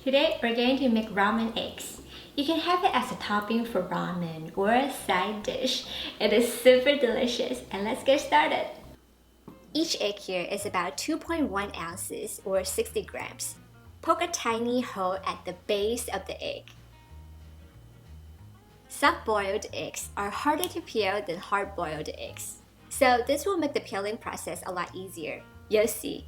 Today we're going to make ramen eggs. You can have it as a topping for ramen or a side dish. It is super delicious, and let's get started. Each egg here is about 2.1 ounces or 60 grams. Poke a tiny hole at the base of the egg. Soft-boiled eggs are harder to peel than hard-boiled eggs, so this will make the peeling process a lot easier. You'll see.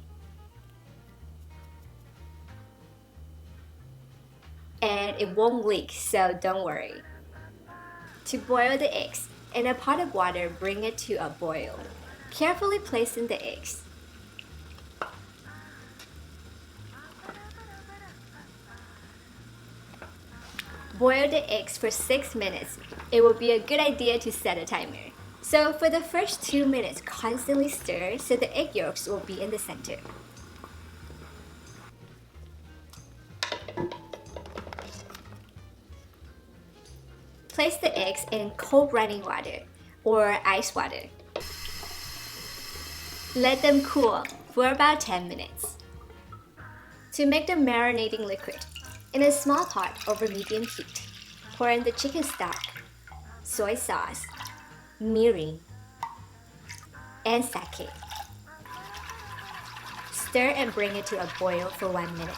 And it won't leak, so don't worry. To boil the eggs, in a pot of water, bring it to a boil. Carefully place in the eggs. Boil the eggs for 6 minutes. It will be a good idea to set a timer. So for the first 2 minutes, constantly stir so the egg yolks will be in the center. Place the eggs in cold running water or ice water. Let them cool for about 10 minutes. To make the marinating liquid, in a small pot over medium heat, pour in the chicken stock, soy sauce, mirin, and sake. Stir and bring it to a boil for 1 minute.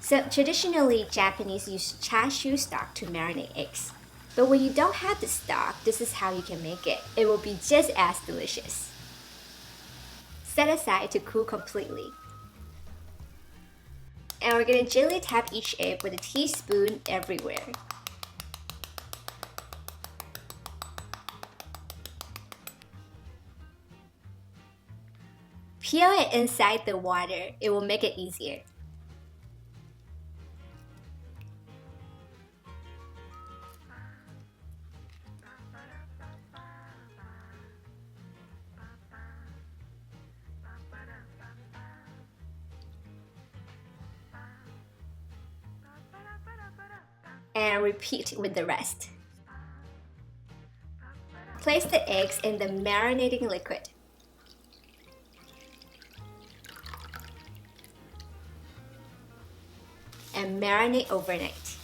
So traditionally, Japanese use chashu stock to marinate eggs. But when you don't have the stock, this is how you can make it. It will be just as delicious. Set aside to cool completely. And we're going to gently tap each egg with a teaspoon everywhere. Peel it inside the water. It will make it easier. And repeat with the rest. Place the eggs in the marinating liquid. And marinate overnight.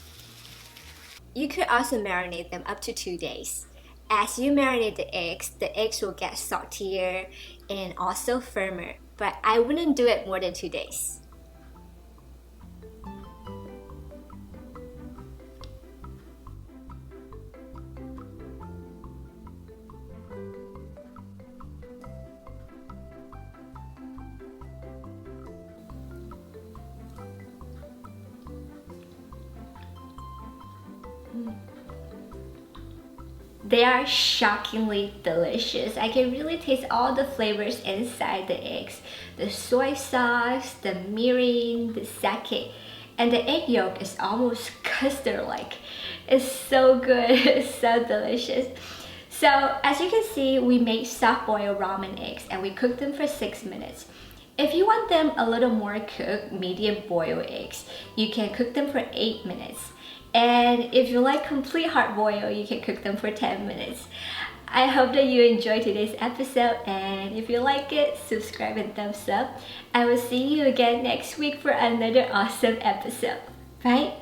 You could also marinate them up to 2 days. As you marinate the eggs will get saltier and also firmer, but I wouldn't do it more than 2 days. They are shockingly delicious. I can really taste all the flavors inside the eggs. The soy sauce, the mirin, the sake, and the egg yolk is almost custard-like. It's so good, it's so delicious. So as you can see, we made soft-boiled ramen eggs and we cooked them for 6 minutes. If you want them a little more cooked, medium-boiled eggs, you can cook them for 8 minutes. And if you like complete hard boil, you can cook them for 10 minutes. I hope that you enjoyed today's episode, and if you like it, subscribe and thumbs up. I will see you again next week for another awesome episode. Bye!